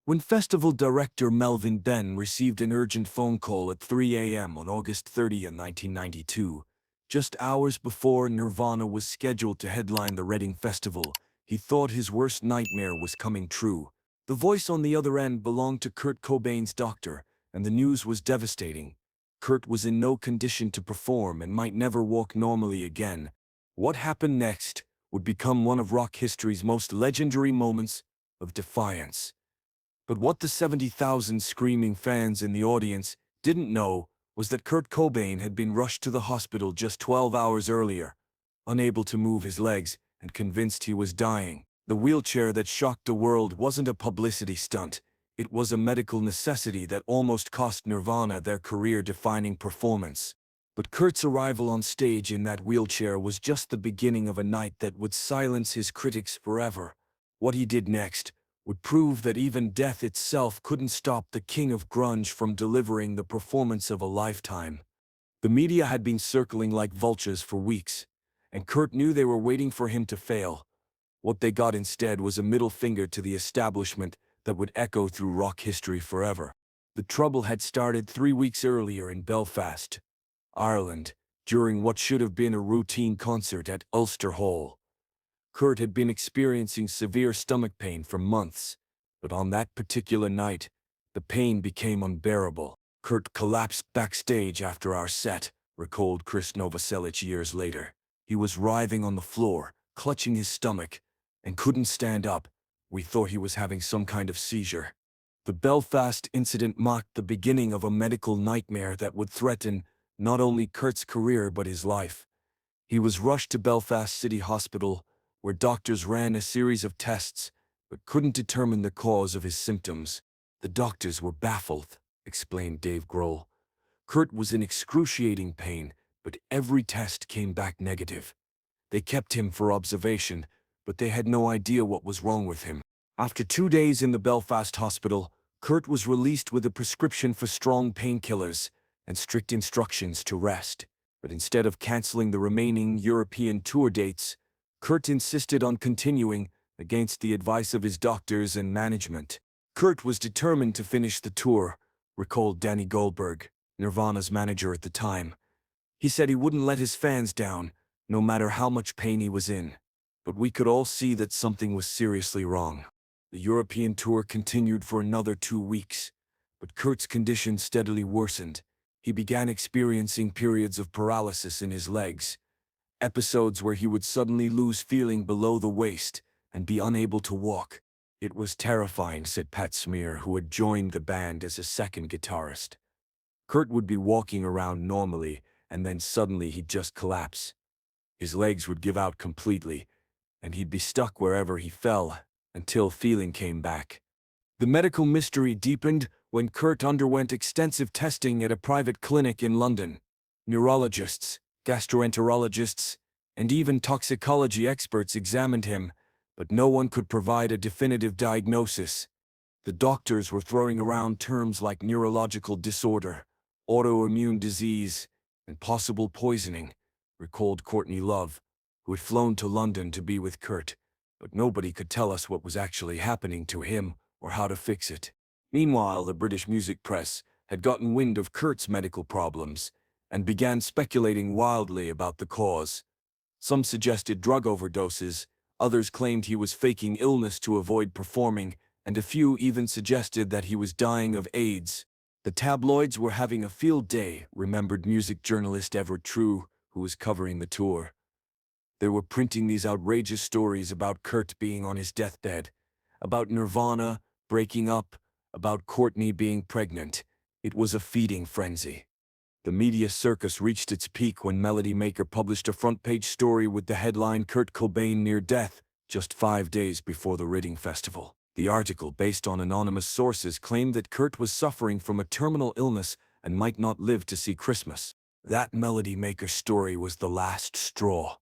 When festival director Melvin Benn received an urgent phone call at 3 a.m. on August 30th, 1992, just hours before Nirvana was scheduled to headline the Reading Festival, he thought his worst nightmare was coming true. The voice on the other end belonged to Kurt Cobain's doctor, and the news was devastating. Kurt was in no condition to perform and might never walk normally again. What happened next would become one of rock history's most legendary moments of defiance. But what the 70,000 screaming fans in the audience didn't know was that Kurt Cobain had been rushed to the hospital just 12 hours earlier, unable to move his legs and convinced he was dying. The wheelchair that shocked the world wasn't a publicity stunt. It was a medical necessity that almost cost Nirvana their career-defining performance. But Kurt's arrival on stage in that wheelchair was just the beginning of a night that would silence his critics forever. What he did next would prove that even death itself couldn't stop the king of grunge from delivering the performance of a lifetime. The media had been circling like vultures for weeks, and Kurt knew they were waiting for him to fail. What they got instead was a middle finger to the establishment that would echo through rock history forever. The trouble had started 3 weeks earlier in Belfast, Ireland, during what should have been a routine concert at Ulster Hall. Kurt had been experiencing severe stomach pain for months, but on that particular night, the pain became unbearable. Kurt collapsed backstage after our set, recalled Chris Novoselic years later. He was writhing on the floor, clutching his stomach, and couldn't stand up. We thought he was having some kind of seizure. The Belfast incident marked the beginning of a medical nightmare that would threaten not only Kurt's career but his life. He was rushed to Belfast City Hospital, where doctors ran a series of tests but couldn't determine the cause of his symptoms. The doctors were baffled, explained Dave Grohl. Kurt was in excruciating pain, but every test came back negative. They kept him for observation, but they had no idea what was wrong with him. After 2 days in the Belfast hospital, Kurt was released with a prescription for strong painkillers and strict instructions to rest. But instead of canceling the remaining European tour dates, Kurt insisted on continuing, against the advice of his doctors and management. Kurt was determined to finish the tour, recalled Danny Goldberg, Nirvana's manager at the time. He said he wouldn't let his fans down, no matter how much pain he was in. But we could all see that something was seriously wrong. The European tour continued for another 2 weeks, but Kurt's condition steadily worsened. He began experiencing periods of paralysis in his legs, episodes where he would suddenly lose feeling below the waist and be unable to walk. It was terrifying, said Pat Smear, who had joined the band as a second guitarist. Kurt would be walking around normally, and then suddenly he'd just collapse. His legs would give out completely, and he'd be stuck wherever he fell until feeling came back. The medical mystery deepened when Kurt underwent extensive testing at a private clinic in London. Neurologists, gastroenterologists, and even toxicology experts examined him, but no one could provide a definitive diagnosis. The doctors were throwing around terms like neurological disorder, autoimmune disease, and possible poisoning, recalled Courtney Love, who had flown to London to be with Kurt, but nobody could tell us what was actually happening to him or how to fix it. Meanwhile, the British music press had gotten wind of Kurt's medical problems and began speculating wildly about the cause. Some suggested drug overdoses, others claimed he was faking illness to avoid performing, and a few even suggested that he was dying of AIDS. The tabloids were having a field day, remembered music journalist Everett True, who was covering the tour. They were printing these outrageous stories about Kurt being on his deathbed, about Nirvana breaking up, about Courtney being pregnant. It was a feeding frenzy. The media circus reached its peak when Melody Maker published a front-page story with the headline "Kurt Cobain Near Death," just 5 days before the Reading Festival. The article, based on anonymous sources, claimed that Kurt was suffering from a terminal illness and might not live to see Christmas. That Melody Maker story was the last straw.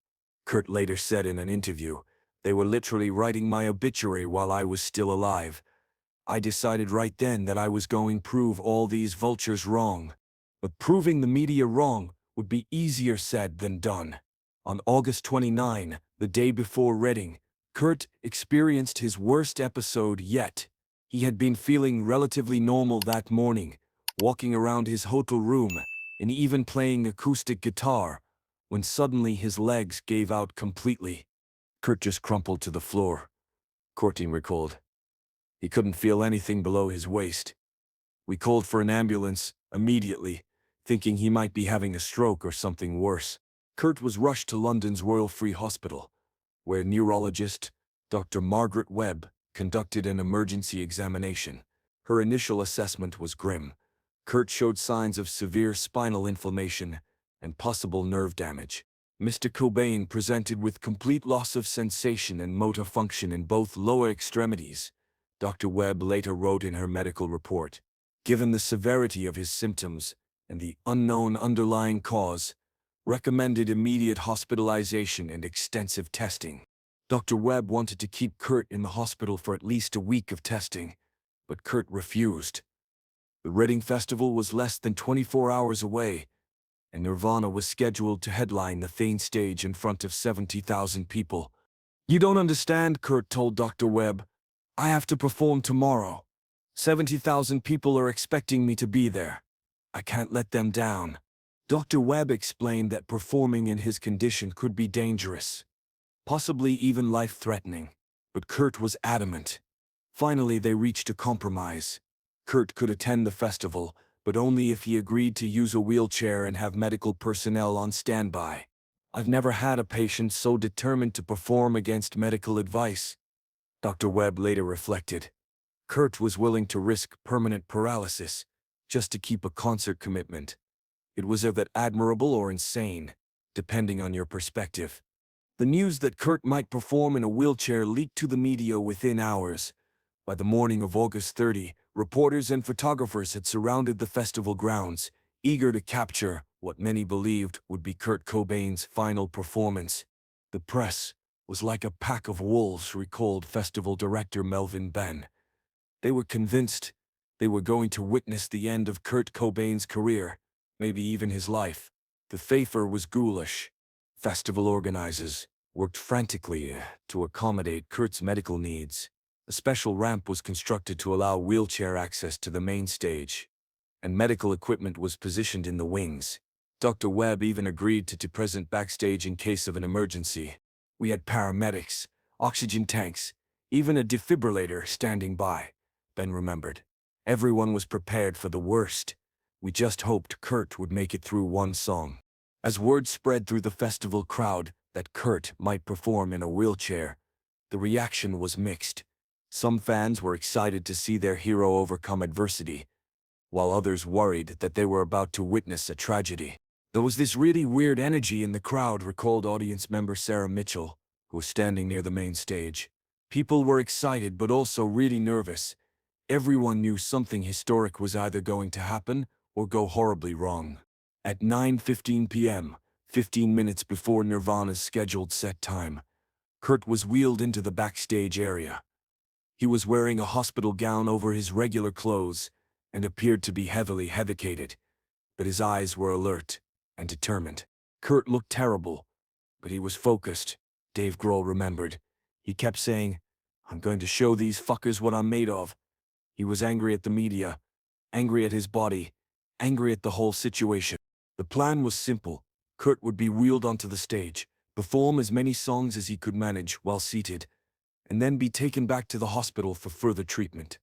Kurt later said in an interview, "They were literally writing my obituary while I was still alive. I decided right then that I was going to prove all these vultures wrong." But proving the media wrong would be easier said than done. On August 29, the day before Reading, Kurt experienced his worst episode yet. He had been feeling relatively normal that morning, walking around his hotel room and even playing acoustic guitar, when suddenly his legs gave out completely. Kurt just crumpled to the floor, Courtney recalled. He couldn't feel anything below his waist. We called for an ambulance immediately, thinking he might be having a stroke or something worse. Kurt was rushed to London's Royal Free Hospital, where neurologist Dr. Margaret Webb conducted an emergency examination. Her initial assessment was grim. Kurt showed signs of severe spinal inflammation and possible nerve damage. Mr. Cobain presented with complete loss of sensation and motor function in both lower extremities, Dr. Webb later wrote in her medical report. Given the severity of his symptoms and the unknown underlying cause, recommended immediate hospitalization and extensive testing. Dr. Webb wanted to keep Kurt in the hospital for at least a week of testing, but Kurt refused. The Reading Festival was less than 24 hours away, and Nirvana was scheduled to headline the main stage in front of 70,000 people. "You don't understand," Kurt told Dr. Webb. "I have to perform tomorrow. 70,000 people are expecting me to be there. I can't let them down." Dr. Webb explained that performing in his condition could be dangerous, possibly even life-threatening, but Kurt was adamant. Finally, they reached a compromise. Kurt could attend the festival, but only if he agreed to use a wheelchair and have medical personnel on standby. "I've never had a patient so determined to perform against medical advice," Dr. Webb later reflected. Kurt was willing to risk permanent paralysis just to keep a concert commitment. It was either admirable or insane, depending on your perspective. The news that Kurt might perform in a wheelchair leaked to the media within hours. By the morning of August 30, reporters and photographers had surrounded the festival grounds, eager to capture what many believed would be Kurt Cobain's final performance. "The press was like a pack of wolves," recalled festival director Melvin Benn. They were convinced they were going to witness the end of Kurt Cobain's career, maybe even his life. The theater was ghoulish. Festival organizers worked frantically to accommodate Kurt's medical needs. A special ramp was constructed to allow wheelchair access to the main stage, and medical equipment was positioned in the wings. Dr. Webb even agreed to be present backstage in case of an emergency. "We had paramedics, oxygen tanks, even a defibrillator standing by," Ben remembered. "Everyone was prepared for the worst. We just hoped Kurt would make it through one song." As word spread through the festival crowd that Kurt might perform in a wheelchair, the reaction was mixed. Some fans were excited to see their hero overcome adversity, while others worried that they were about to witness a tragedy. "There was this really weird energy in the crowd," recalled audience member Sarah Mitchell, who was standing near the main stage. "People were excited but also really nervous. Everyone knew something historic was either going to happen or go horribly wrong." At 9:15 p.m., 15 minutes before Nirvana's scheduled set time, Kurt was wheeled into the backstage area. He was wearing a hospital gown over his regular clothes and appeared to be heavily medicated, but his eyes were alert and determined. Kurt looked terrible, but he was focused, Dave Grohl remembered. He kept saying, "I'm going to show these fuckers what I'm made of." He was angry at the media, angry at his body, angry at the whole situation. The plan was simple. Kurt would be wheeled onto the stage, perform as many songs as he could manage while seated, and then be taken back to the hospital for further treatment.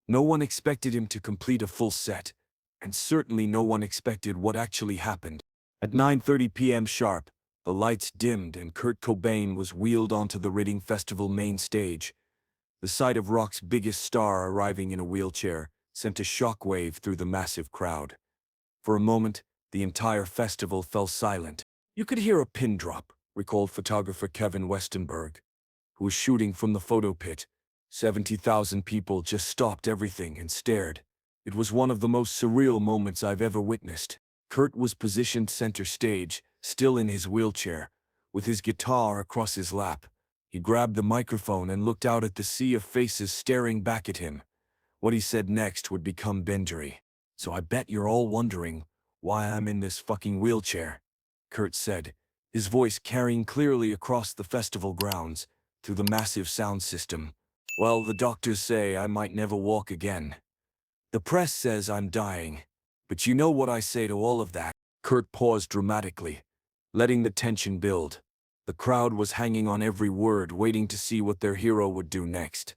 No one expected him to complete a full set, and certainly no one expected what actually happened. At 9:30 p.m. sharp, the lights dimmed and Kurt Cobain was wheeled onto the Reading Festival main stage. The sight of rock's biggest star arriving in a wheelchair sent a shockwave through the massive crowd. For a moment, the entire festival fell silent. "You could hear a pin drop," recalled photographer Kevin Westenberg, who was shooting from the photo pit. 70,000 people just stopped everything and stared. "It was one of the most surreal moments I've ever witnessed." Kurt was positioned center stage, still in his wheelchair, with his guitar across his lap. He grabbed the microphone and looked out at the sea of faces staring back at him. What he said next would become legendary. "So I bet you're all wondering why I'm in this fucking wheelchair," Kurt said, his voice carrying clearly across the festival grounds through the massive sound system. Well, the doctors say I might never walk again. The press says I'm dying. But you know what I say to all of that? Kurt paused dramatically, letting the tension build. The crowd was hanging on every word, waiting to see what their hero would do next.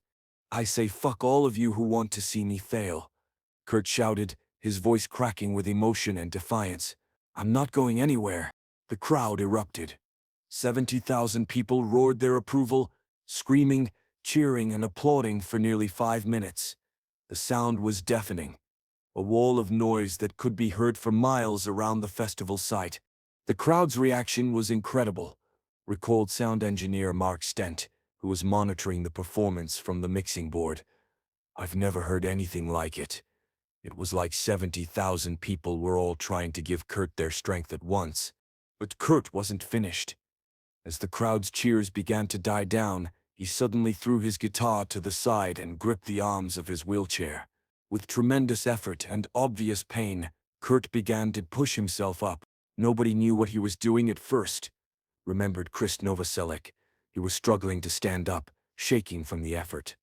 I say fuck all of you who want to see me fail, Kurt shouted, his voice cracking with emotion and defiance. I'm not going anywhere. The crowd erupted. 70,000 people roared their approval, screaming, cheering, and applauding for nearly 5 minutes. The sound was deafening, a wall of noise that could be heard for miles around the festival site. The crowd's reaction was incredible, recalled sound engineer Mark Stent, who was monitoring the performance from the mixing board. I've never heard anything like it. It was like 70,000 people were all trying to give Kurt their strength at once. But Kurt wasn't finished. As the crowd's cheers began to die down, he suddenly threw his guitar to the side and gripped the arms of his wheelchair. With tremendous effort and obvious pain, Kurt began to push himself up. Nobody knew what he was doing at first, remembered Chris Novoselic. He was struggling to stand up, shaking from the effort.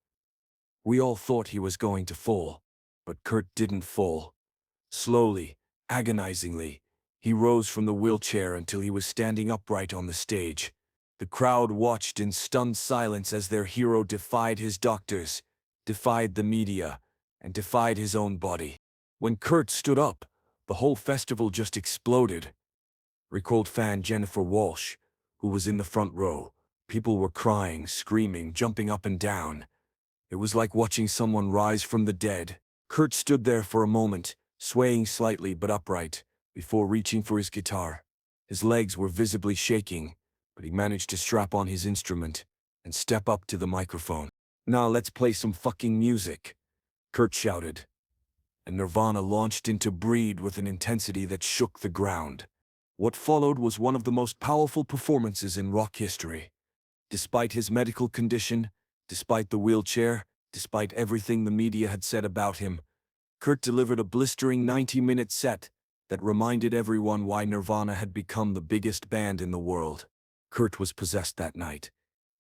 We all thought he was going to fall, but Kurt didn't fall. Slowly, agonizingly, he rose from the wheelchair until he was standing upright on the stage. The crowd watched in stunned silence as their hero defied his doctors, defied the media, and defied his own body. When Kurt stood up, the whole festival just exploded, recalled fan Jennifer Walsh, who was in the front row. People were crying, screaming, jumping up and down. It was like watching someone rise from the dead. Kurt stood there for a moment, swaying slightly but upright, before reaching for his guitar. His legs were visibly shaking, but he managed to strap on his instrument and step up to the microphone. Now let's play some fucking music, Kurt shouted. And Nirvana launched into Breed with an intensity that shook the ground. What followed was one of the most powerful performances in rock history. Despite his medical condition, despite the wheelchair, despite everything the media had said about him, Kurt delivered a blistering 90-minute set that reminded everyone why Nirvana had become the biggest band in the world. Kurt was possessed that night,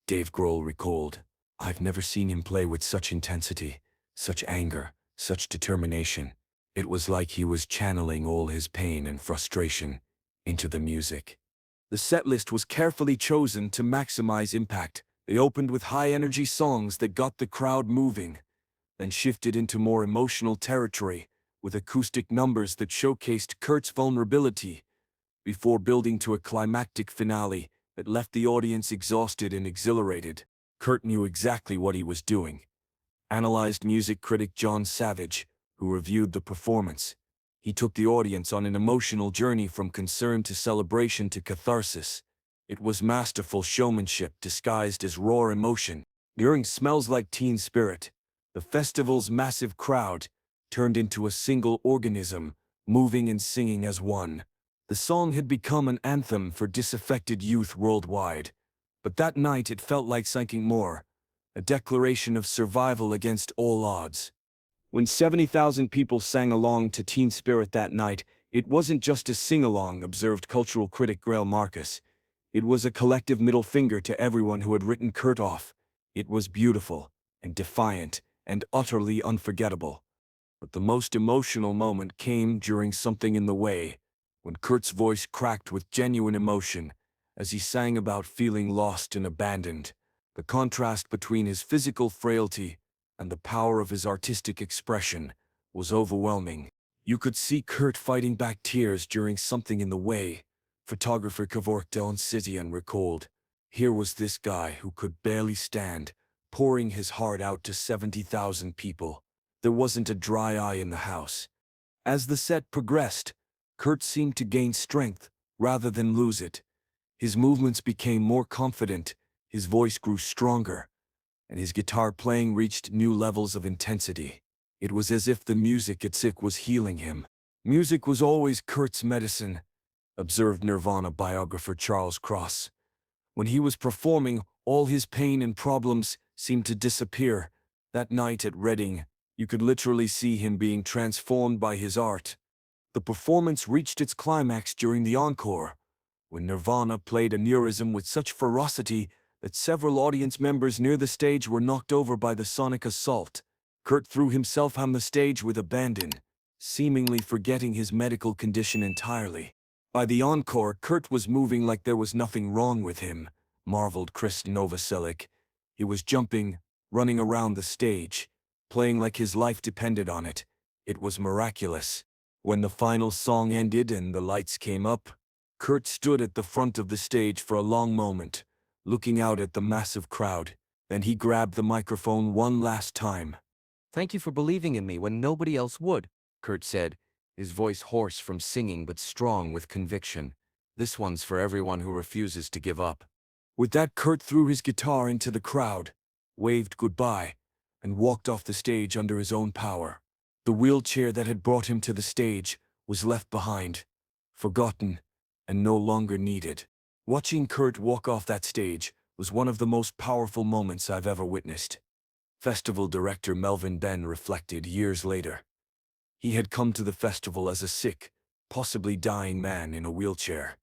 Dave Grohl recalled. I've never seen him play with such intensity, such anger, such determination. It was like he was channeling all his pain and frustration into the music. The setlist was carefully chosen to maximize impact. They opened with high-energy songs that got the crowd moving, then shifted into more emotional territory with acoustic numbers that showcased Kurt's vulnerability, before building to a climactic finale that left the audience exhausted and exhilarated. Kurt knew exactly what he was doing, analyzed music critic John Savage, who reviewed the performance. He took the audience on an emotional journey from concern to celebration to catharsis. It was masterful showmanship disguised as raw emotion. During Smells Like Teen Spirit, the festival's massive crowd turned into a single organism, moving and singing as one. The song had become an anthem for disaffected youth worldwide, but that night it felt like something more, a declaration of survival against all odds. When 70,000 people sang along to Teen Spirit that night, it wasn't just a sing-along, observed cultural critic Grail Marcus. It was a collective middle finger to everyone who had written Kurt off. It was beautiful, and defiant, and utterly unforgettable. But the most emotional moment came during Something in the Way, when Kurt's voice cracked with genuine emotion, as he sang about feeling lost and abandoned. The contrast between his physical frailty and the power of his artistic expression was overwhelming. You could see Kurt fighting back tears during Something in the Way, photographer Kevork Del-Sizian recalled. Here was this guy who could barely stand, pouring his heart out to 70,000 people. There wasn't a dry eye in the house. As the set progressed, Kurt seemed to gain strength rather than lose it. His movements became more confident, his voice grew stronger, and his guitar playing reached new levels of intensity. It was as if the music itself was healing him. Music was always Kurt's medicine, observed Nirvana biographer Charles Cross. When he was performing, all his pain and problems seemed to disappear. That night at Reading, you could literally see him being transformed by his art. The performance reached its climax during the encore, when Nirvana played a neurism with such ferocity that several audience members near the stage were knocked over by the sonic assault. Kurt threw himself on the stage with abandon, seemingly forgetting his medical condition entirely. By the encore, Kurt was moving like there was nothing wrong with him, marveled Chris Novoselic. He was jumping, running around the stage, playing like his life depended on it. It was miraculous. When the final song ended and the lights came up, Kurt stood at the front of the stage for a long moment, looking out at the massive crowd. Then he grabbed the microphone one last time. "Thank you for believing in me when nobody else would," Kurt said, his voice hoarse from singing but strong with conviction. "This one's for everyone who refuses to give up." With that, Kurt threw his guitar into the crowd, waved goodbye, and walked off the stage under his own power. The wheelchair that had brought him to the stage was left behind, forgotten, and no longer needed. Watching Kurt walk off that stage was one of the most powerful moments I've ever witnessed. Festival director Melvin Benn reflected years later. He had come to the festival as a sick, possibly dying man in a wheelchair.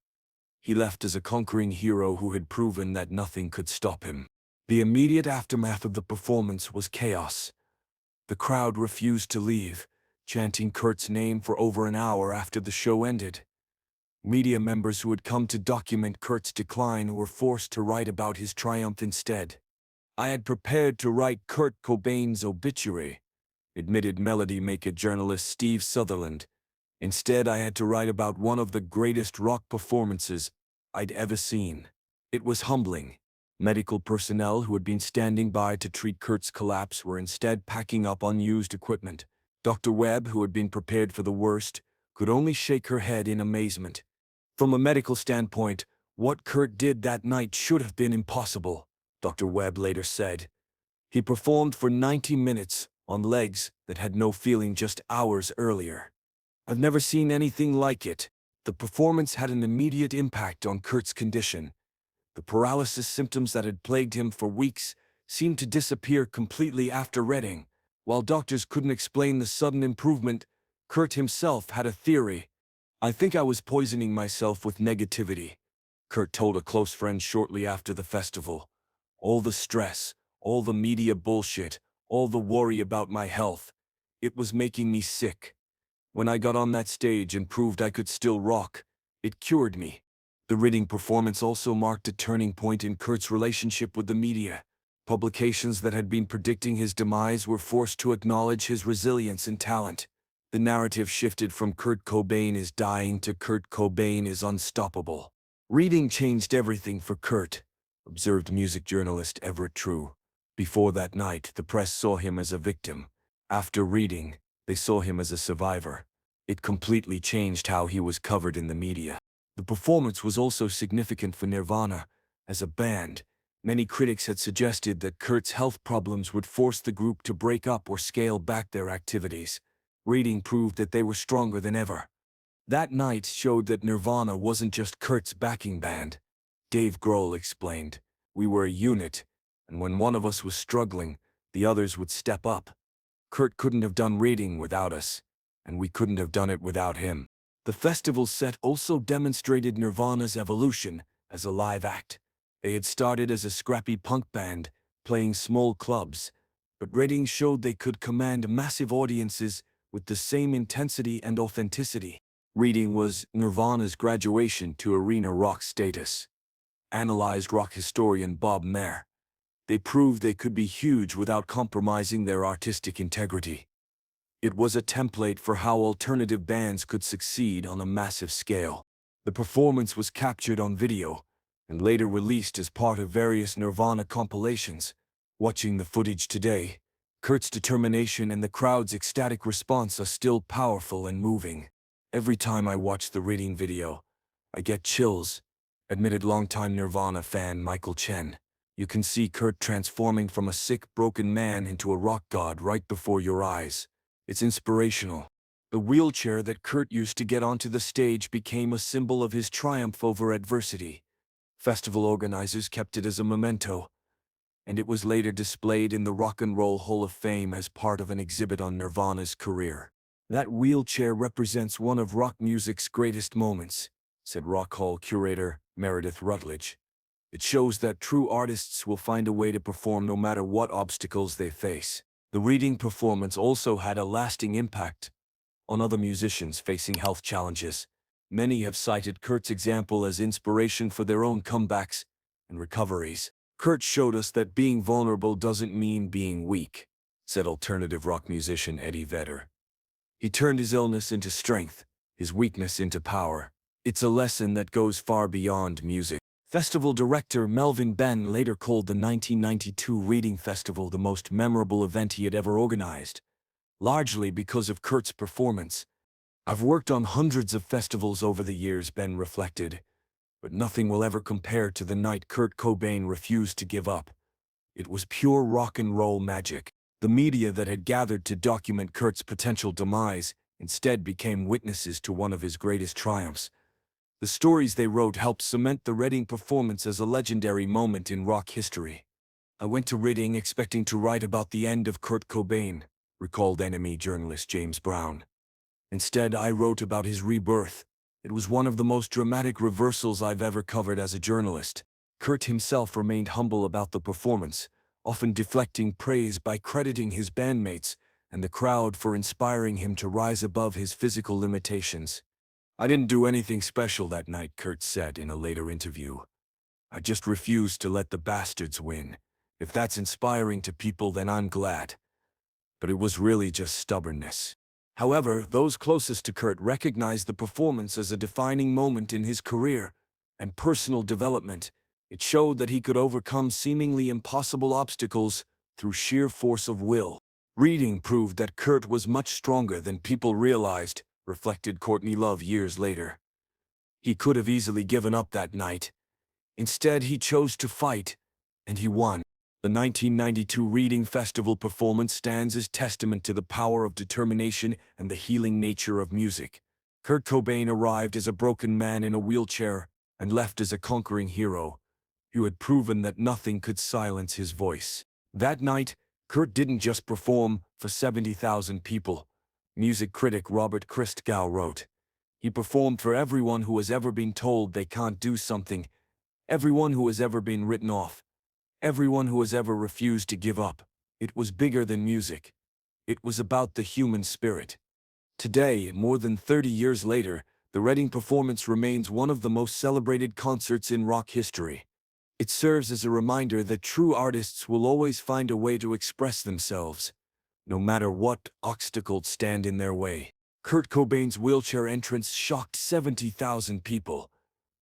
He left as a conquering hero who had proven that nothing could stop him. The immediate aftermath of the performance was chaos. The crowd refused to leave, chanting Kurt's name for over an hour after the show ended. Media members who had come to document Kurt's decline were forced to write about his triumph instead. "I had prepared to write Kurt Cobain's obituary," admitted melody maker journalist Steve Sutherland. "Instead, I had to write about one of the greatest rock performances I'd ever seen." It was humbling. Medical personnel who had been standing by to treat Kurt's collapse were instead packing up unused equipment. Dr. Webb, who had been prepared for the worst, could only shake her head in amazement. From a medical standpoint, what Kurt did that night should have been impossible, Dr. Webb later said. He performed for 90 minutes on legs that had no feeling just hours earlier. "I've never seen anything like it." The performance had an immediate impact on Kurt's condition. The paralysis symptoms that had plagued him for weeks seemed to disappear completely after Reading. While doctors couldn't explain the sudden improvement, Kurt himself had a theory. "I think I was poisoning myself with negativity," Kurt told a close friend shortly after the festival. "All the stress, all the media bullshit, all the worry about my health, it was making me sick. When I got on that stage and proved I could still rock, it cured me." The Reading performance also marked a turning point in Kurt's relationship with the media. Publications that had been predicting his demise were forced to acknowledge his resilience and talent. The narrative shifted from Kurt Cobain is dying to Kurt Cobain is unstoppable. "Reading changed everything for Kurt," observed music journalist Everett True. "Before that night, the press saw him as a victim. After Reading, they saw him as a survivor. It completely changed how he was covered in the media." The performance was also significant for Nirvana. As a band, many critics had suggested that Kurt's health problems would force the group to break up or scale back their activities. Reading proved that they were stronger than ever. That night showed that Nirvana wasn't just Kurt's backing band. Dave Grohl explained, "We were a unit, and when one of us was struggling, the others would step up. Kurt couldn't have done Reading without us, and we couldn't have done it without him." The festival's set also demonstrated Nirvana's evolution as a live act. They had started as a scrappy punk band, playing small clubs, but ratings showed they could command massive audiences with the same intensity and authenticity. Reading was Nirvana's graduation to arena rock status. Analyzed rock historian Bob Mayer. They proved they could be huge without compromising their artistic integrity. It was a template for how alternative bands could succeed on a massive scale. The performance was captured on video and later released as part of various Nirvana compilations. Watching the footage today, Kurt's determination and the crowd's ecstatic response are still powerful and moving. "Every time I watch the Reading video, I get chills," admitted longtime Nirvana fan Michael Chen. "You can see Kurt transforming from a sick, broken man into a rock god right before your eyes. It's inspirational." The wheelchair that Kurt used to get onto the stage became a symbol of his triumph over adversity. Festival organizers kept it as a memento, and it was later displayed in the Rock and Roll Hall of Fame as part of an exhibit on Nirvana's career. "That wheelchair represents one of rock music's greatest moments," said Rock Hall curator Meredith Rutledge. It shows that true artists will find a way to perform no matter what obstacles they face. The reading performance also had a lasting impact on other musicians facing health challenges. Many have cited Kurt's example as inspiration for their own comebacks and recoveries. Kurt showed us that being vulnerable doesn't mean being weak, said alternative rock musician Eddie Vedder. He turned his illness into strength, his weakness into power. It's a lesson that goes far beyond music. Festival director Melvin Benn later called the 1992 Reading Festival the most memorable event he had ever organized, largely because of Kurt's performance. I've worked on hundreds of festivals over the years, Ben reflected, but nothing will ever compare to the night Kurt Cobain refused to give up. It was pure rock and roll magic. The media that had gathered to document Kurt's potential demise instead became witnesses to one of his greatest triumphs. The stories they wrote helped cement the Reading performance as a legendary moment in rock history. I went to Reading expecting to write about the end of Kurt Cobain, recalled NME journalist James Brown. Instead, I wrote about his rebirth. It was one of the most dramatic reversals I've ever covered as a journalist. Kurt himself remained humble about the performance, often deflecting praise by crediting his bandmates and the crowd for inspiring him to rise above his physical limitations. I didn't do anything special that night, Kurt said in a later interview. I just refused to let the bastards win. If that's inspiring to people, then I'm glad. But it was really just stubbornness. However, those closest to Kurt recognized the performance as a defining moment in his career and personal development. It showed that he could overcome seemingly impossible obstacles through sheer force of will. Reading proved that Kurt was much stronger than people realized, reflected Courtney Love years later. He could have easily given up that night. Instead, he chose to fight, and he won. The 1992 Reading Festival performance stands as testament to the power of determination and the healing nature of music. Kurt Cobain arrived as a broken man in a wheelchair and left as a conquering hero who had proven that nothing could silence his voice. That night, Kurt didn't just perform for 70,000 people. Music critic Robert Christgau wrote, "He performed for everyone who has ever been told they can't do something, everyone who has ever been written off, everyone who has ever refused to give up. It was bigger than music. It was about the human spirit." Today, more than 30 years later, the Reading performance remains one of the most celebrated concerts in rock history. It serves as a reminder that true artists will always find a way to express themselves, no matter what obstacles stand in their way. Kurt Cobain's wheelchair entrance shocked 70,000 people,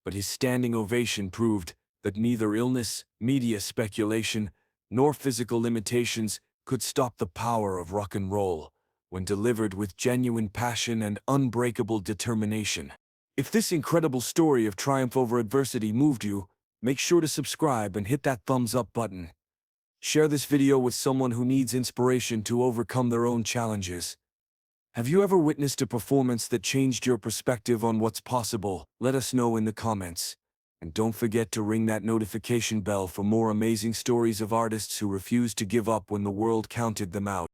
but his standing ovation proved that neither illness, media speculation, nor physical limitations could stop the power of rock and roll when delivered with genuine passion and unbreakable determination. If this incredible story of triumph over adversity moved you, make sure to subscribe and hit that thumbs up button. Share this video with someone who needs inspiration to overcome their own challenges. Have you ever witnessed a performance that changed your perspective on what's possible? Let us know in the comments. And don't forget to ring that notification bell for more amazing stories of artists who refused to give up when the world counted them out.